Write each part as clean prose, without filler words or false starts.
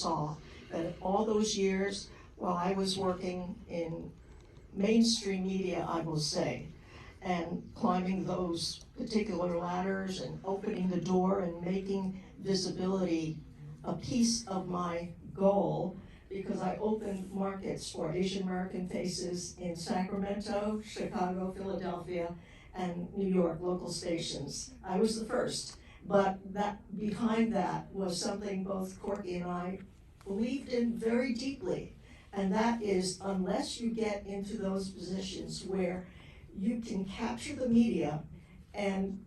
saw that all those years while I was working in mainstream media, I will say, and climbing those particular ladders and opening the door and making visibility a piece of my goal, because I opened markets for Asian American faces in Sacramento, Chicago, Philadelphia, and New York local stations. I was the first, but that behind that was something both Corky and I believed in very deeply, and that is, unless you get into those positions where you can capture the media and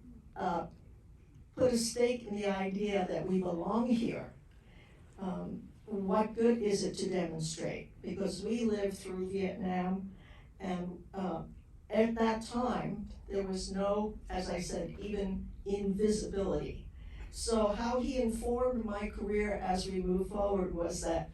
put a stake in the idea that we belong here, what good is it to demonstrate? Because we lived through Vietnam, and at that time, there was no, as I said, even invisibility. So how he informed my career as we move forward was that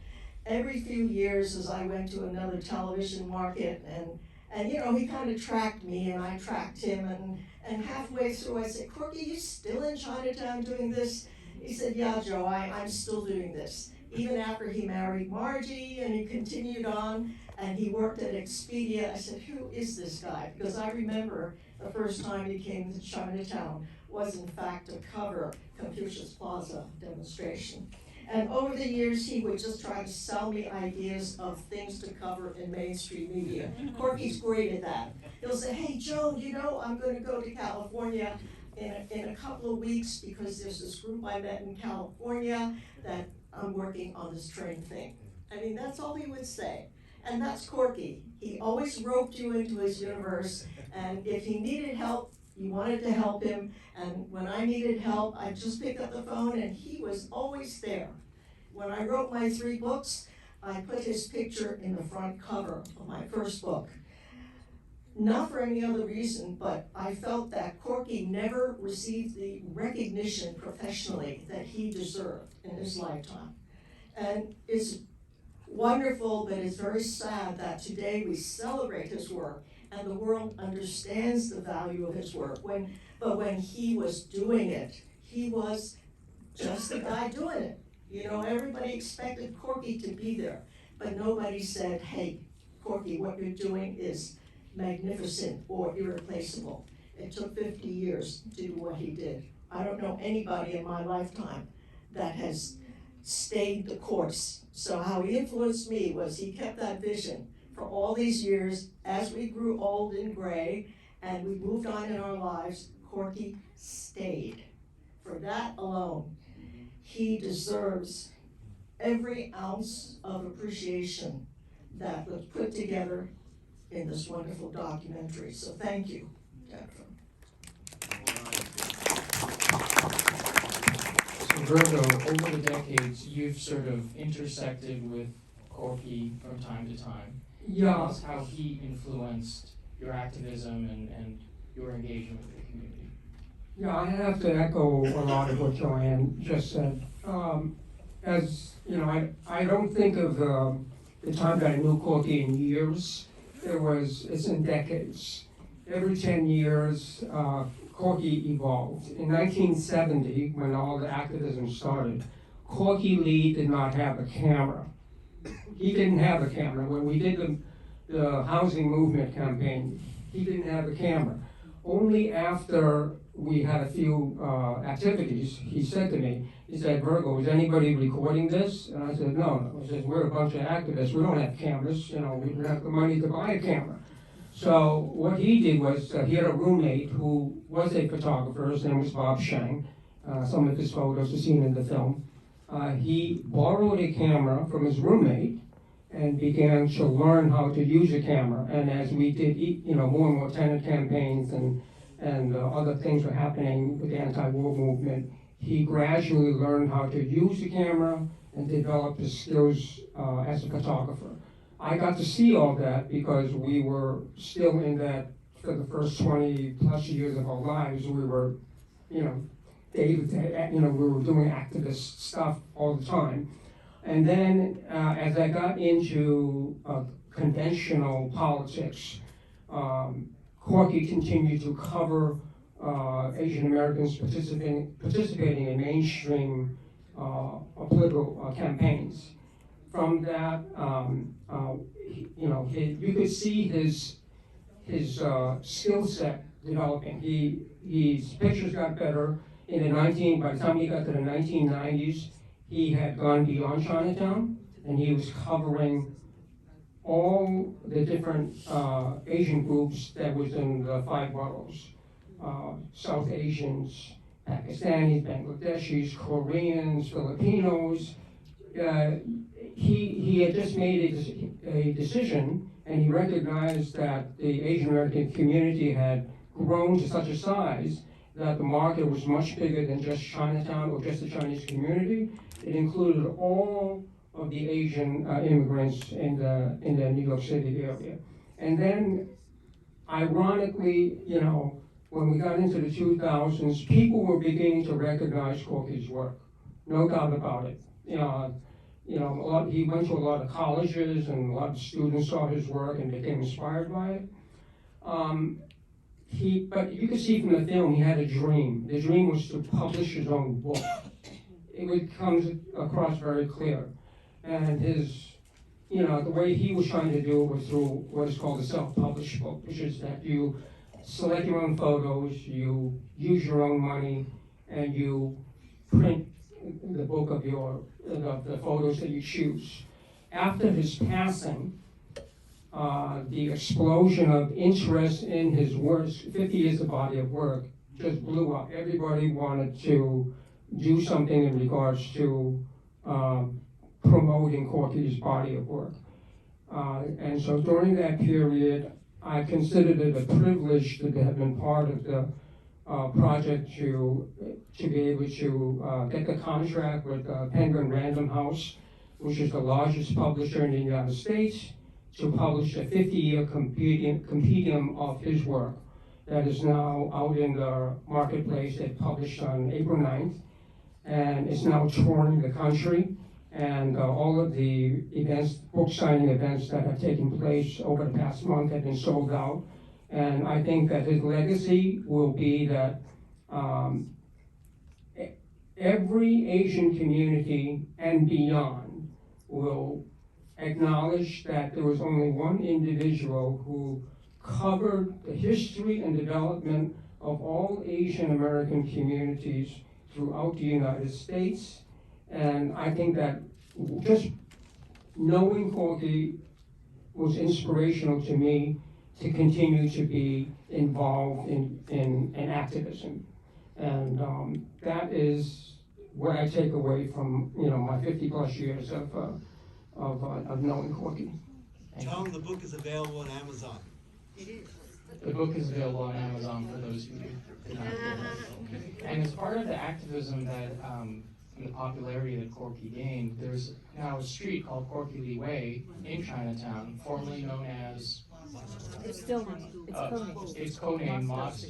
every few years as I went to another television market, and you know, he kind of tracked me and I tracked him, and halfway through I said, Corky, you still in Chinatown doing this? He said, yeah, Joe, I'm still doing this. Even after he married Margie and he continued on and he worked at Expedia, I said, who is this guy? Because I remember the first time he came to Chinatown was in fact to cover Confucius Plaza demonstration. And over the years, he would just try to sell me ideas of things to cover in mainstream media. Corky's great at that. He'll say, hey, Joe, you know, I'm going to go to California in a couple of weeks because there's this group I met in California that I'm working on this train thing. I mean, that's all he would say. And that's Corky. He always roped you into his universe, and if he needed help, you wanted to help him, and when I needed help, I'd just pick up the phone, and he was always there. When I wrote my 3 books, I put his picture in the front cover of my first book. Not for any other reason, but I felt that Corky never received the recognition professionally that he deserved in his lifetime. And it's wonderful, but it's very sad that today we celebrate his work and the world understands the value of his work. But when he was doing it, he was just the guy doing it. You know, everybody expected Corky to be there, but nobody said, hey, Corky, what you're doing is magnificent or irreplaceable. It took 50 years to do what he did. I don't know anybody in my lifetime that has stayed the course. So how he influenced me was he kept that vision for all these years. As we grew old and gray and we moved on in our lives, Corky stayed. For that alone, he deserves every ounce of appreciation that was put together in this wonderful documentary. So thank you, Jennifer. So Virgo, over the decades, you've sort of intersected with Corky from time to time. Yeah. Tell us how he influenced your activism and your engagement with the community. Yeah, I have to echo a lot of what Joann just said. As you know, I don't think of the time that I knew Corky in years. It's in decades. Every 10 years, Corky evolved. In 1970, when all the activism started, Corky Lee did not have a camera. He didn't have a camera. When we did the housing movement campaign, he didn't have a camera. Only after we had a few activities, he said to me, he said, Virgo, is anybody recording this? And I said, no. He says, we're a bunch of activists. We don't have cameras. You know, we don't have the money to buy a camera. So what he did was, he had a roommate who was a photographer. His name was Bob Shang. Some of his photos are seen in the film. He borrowed a camera from his roommate and began to learn how to use a camera. And as we did, more and more tenant campaigns and other things were happening with the anti-war movement, he gradually learned how to use the camera and developed his skills as a photographer. I got to see all that because we were still in that, for the first 20 plus years of our lives, we were, day to day, we were doing activist stuff all the time. And then as I got into conventional politics, Corky continued to cover Asian Americans participating in mainstream political campaigns. From that, you could see his skill set developing. His pictures got better by the time he got to the 1990s, he had gone beyond Chinatown, and he was covering all the different Asian groups that was in the 5 boroughs. South Asians, Pakistanis, Bangladeshis, Koreans, Filipinos. He had just made a decision, and he recognized that the Asian American community had grown to such a size that the market was much bigger than just Chinatown or just the Chinese community. It included all of the Asian immigrants in the New York City area. And then, ironically, when we got into the 2000s, people were beginning to recognize Corky's work, no doubt about it. He went to a lot of colleges, and a lot of students saw his work and became inspired by it. But you could see from the film, he had a dream. The dream was to publish his own book. It comes across very clear. And the way he was trying to do it was through what is called a self-published book, which is that you select your own photos, you use your own money, and you print the book of the photos that you choose. After his passing, the explosion of interest in his work, 50 years of body of work, just blew up. Everybody wanted to do something in regards to promoting Corky's body of work. And so during that period, I considered it a privilege to have been part of the project to be able to get the contract with Penguin Random House, which is the largest publisher in the United States, to publish a 50-year compendium of his work that is now out in the marketplace. It published on April 9th, and it's now touring the country. And all of the events, book signing events that have taken place over the past month have been sold out. And I think that his legacy will be that every Asian community and beyond will acknowledge that there was only one individual who covered the history and development of all Asian American communities throughout the United States. And I think that just knowing Corky was inspirational to me to continue to be involved in activism. And that is what I take away from my 50+ years of knowing Corky. Tell them the book is available on Amazon. It is. The book is available on Amazon for those who did not know. And as part of the activism that and the popularity that Corky gained, there's now a street called Corky Lee Way in Chinatown, formerly known as It's still not. It's codenamed. It's codenamed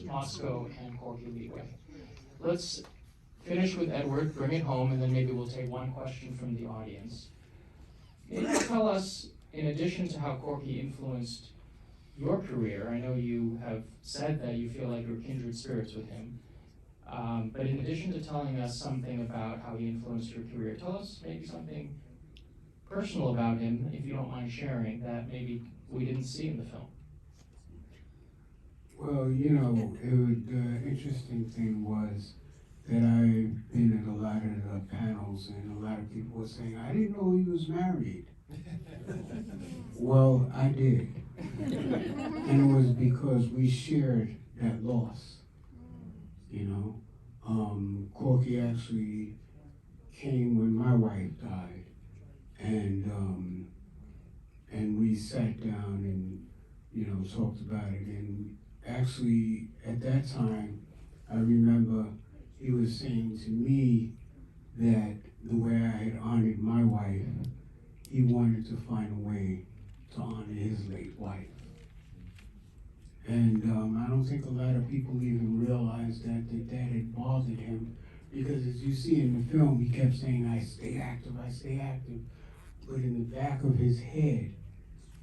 Moscow and Corky Lee Way. Let's finish with Edward, bring it home, and then maybe we'll take one question from the audience. Maybe tell us, in addition to how Corky influenced your career, I know you have said that you feel like you're kindred spirits with him, but in addition to telling us something about how he influenced your career, tell us maybe something personal about him, if you don't mind sharing, that maybe we didn't see in the film. Well, the interesting thing was that I've been in a lot of the panels, and a lot of people were saying, I didn't know he was married. Well, I did. And it was because we shared that loss. Corky actually came when my wife died, and we sat down and talked about it. And actually, at that time, I remember he was saying to me that the way I had honored my wife, he wanted to find a way to honor his late wife. And I don't think a lot of people even realized that had bothered him, because as you see in the film, he kept saying, I stay active, but in the back of his head,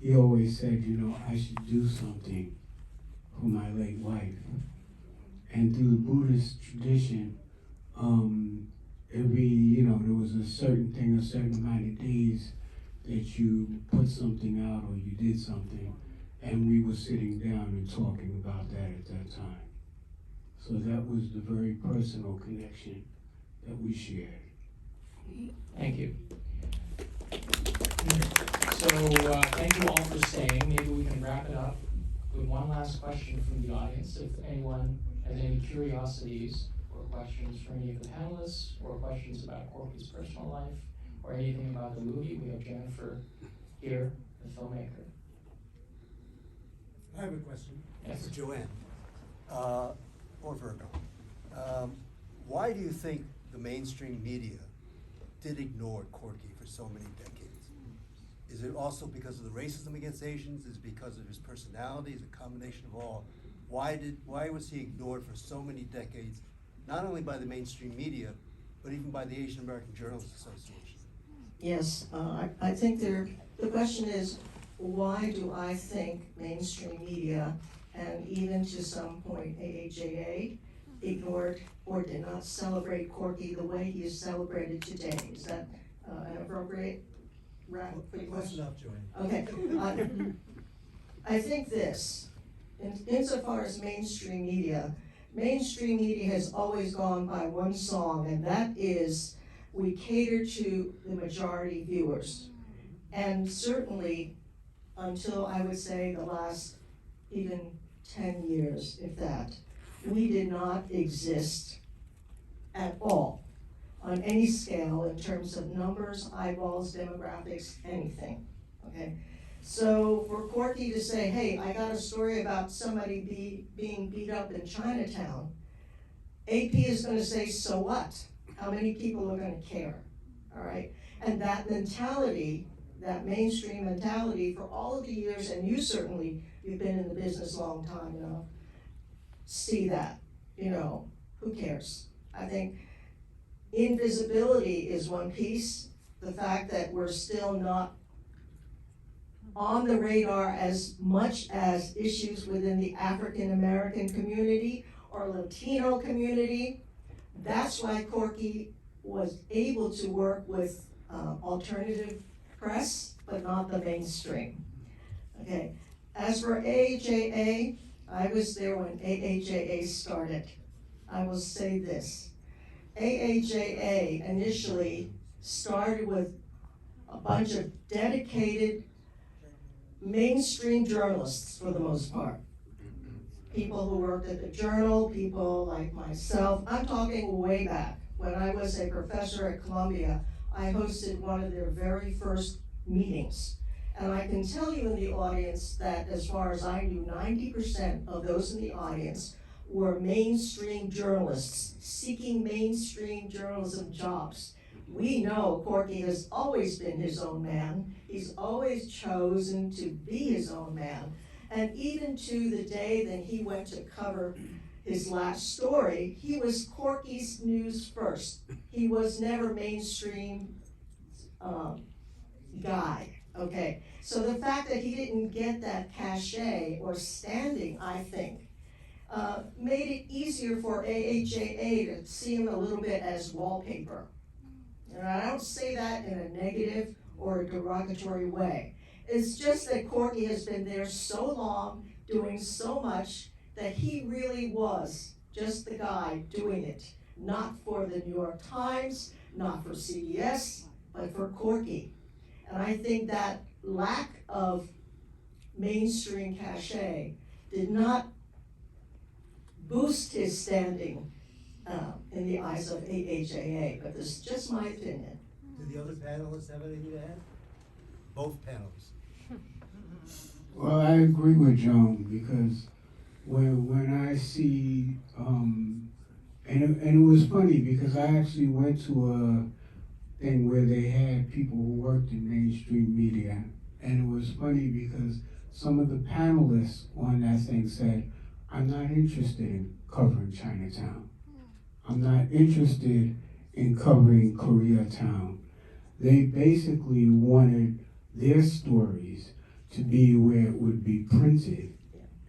he always said, I should do something for my late wife. And through the Buddhist tradition, there was a certain thing, a certain amount of days that you put something out or you did something, and we were sitting down and talking about that at that time. So that was the very personal connection that we shared. Thank you. So, thank you all for staying. Maybe we can wrap it up with one last question from the audience. If anyone has any curiosities or questions for any of the panelists, or questions about Corky's personal life, or anything about the movie, we have Jennifer here, the filmmaker. I have a question. Yes. For Joann, or Virgo. Why do you think the mainstream media did ignore Corky for so many decades? Is it also because of the racism against Asians? Is it because of his personality? Is it a combination of all? Why was he ignored for so many decades, not only by the mainstream media, but even by the Asian American Journalists Association? Yes, I think the question is, why do I think mainstream media and even to some point AAJA ignored or did not celebrate Corky the way he is celebrated today? Is that an appropriate wrap for your Close question? enough, Joann. Okay. I think this, insofar as mainstream media has always gone by one song, and that is, we cater to the majority viewers. And certainly, until I would say the last even 10 years, if that, we did not exist at all on any scale in terms of numbers, eyeballs, demographics, anything, okay? So for Corky to say, hey, I got a story about somebody being beat up in Chinatown, AP is gonna say, so what? How many people are gonna care, all right? And that mentality, that mainstream mentality for all of the years, and you certainly, you've been in the business a long time, see that, who cares? I think invisibility is one piece, the fact that we're still not on the radar as much as issues within the African American community or Latino community. That's why Corky was able to work with alternative press, but not the mainstream. Okay, as for AAJA, I was there when AAJA started. I will say this, AAJA initially started with a bunch of dedicated mainstream journalists for the most part. People who worked at the Journal, people like myself. I'm talking way back. When I was a professor at Columbia, I hosted one of their very first meetings. And I can tell you in the audience that as far as I knew, 90% of those in the audience were mainstream journalists seeking mainstream journalism jobs. We know Corky has always been his own man. He's always chosen to be his own man. And even to the day that he went to cover his last story, he was Corky's news first. He was never mainstream guy, okay? So the fact that he didn't get that cachet or standing, I think, made it easier for AAJA to see him a little bit as wallpaper. And I don't say that in a negative or a derogatory way. It's just that Corky has been there so long, doing so much, that he really was just the guy doing it. Not for the New York Times, not for CBS, but for Corky. And I think that lack of mainstream cachet did not boost his standing in the eyes of AAJA, but this is just my opinion. Do the other panelists have anything to add? Both panelists. Well, I agree with Joan, because when I see, and it was funny because I actually went to a thing where they had people who worked in mainstream media, and it was funny because some of the panelists on that thing said, I'm not interested in covering Chinatown. I'm not interested in covering Koreatown. They basically wanted their stories to be where it would be printed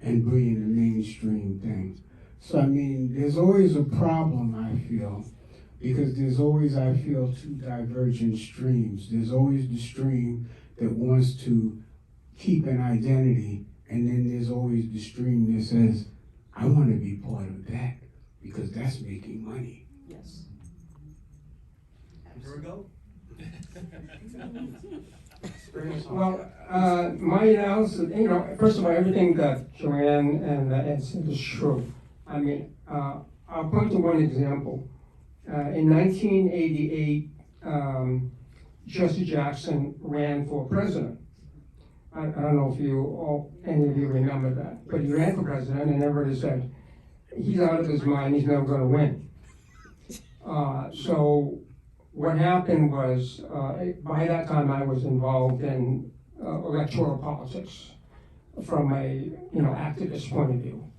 and bring in the mainstream thing. So I mean, there's always a problem, I feel, Because there's always, I feel, two divergent streams. There's always the stream that wants to keep an identity, and then there's always the stream that says, I want to be part of that because that's making money. Yes. Virgo? Bring us home. Well, my analysis, first of all, everything that Joann and Ed said is true. I mean, I'll point to one example. In 1988, Jesse Jackson ran for president. I don't know if any of you remember that, but he ran for president and everybody said, he's out of his mind, he's never gonna win. So what happened was, by that time I was involved in electoral politics from a activist point of view.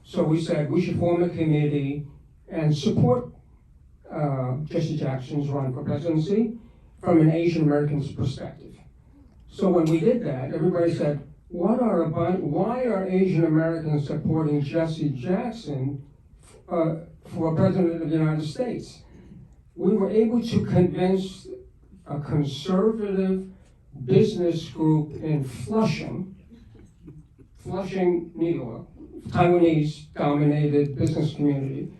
So we said we should form a committee and support Jesse Jackson's run for presidency from an Asian American's perspective. So when we did that, everybody said, why are Asian Americans supporting Jesse Jackson for president of the United States? We were able to convince a conservative business group in Flushing, New York, Taiwanese-dominated business community,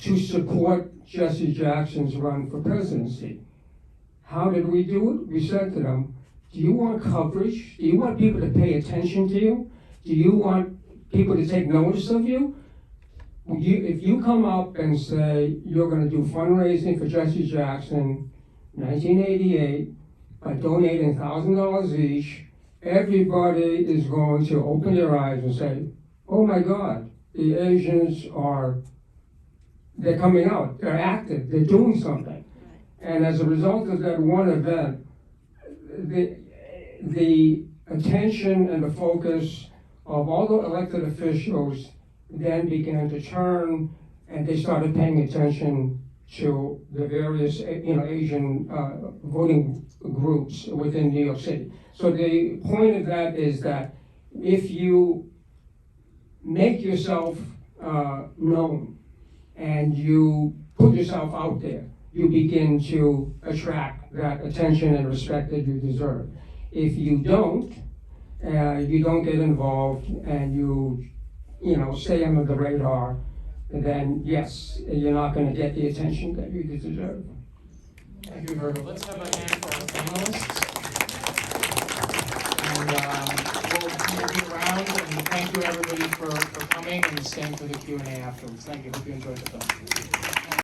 to support Jesse Jackson's run for presidency. How did we do it? We said to them, do you want coverage? Do you want people to pay attention to you? Do you want people to take notice of you? If you come up and say you're going to do fundraising for Jesse Jackson, 1988, by donating $1,000 each, everybody is going to open their eyes and say, oh my God, the Asians they're coming out, they're active, they're doing something. And as a result of that one event, the attention and the focus of all the elected officials then began to turn, and they started paying attention to the various Asian voting groups within New York City. So the point of that is that if you make yourself known and you put yourself out there, you begin to attract that attention and respect that you deserve. If you don't get involved and you stay under the radar, then yes, you're not going to get the attention that you deserve. Thank you, Virgo. Let's have a hand for our panelists. And we'll move you around, and thank you everybody for coming and staying for the Q&A afterwards. Thank you. Hope you enjoyed the film.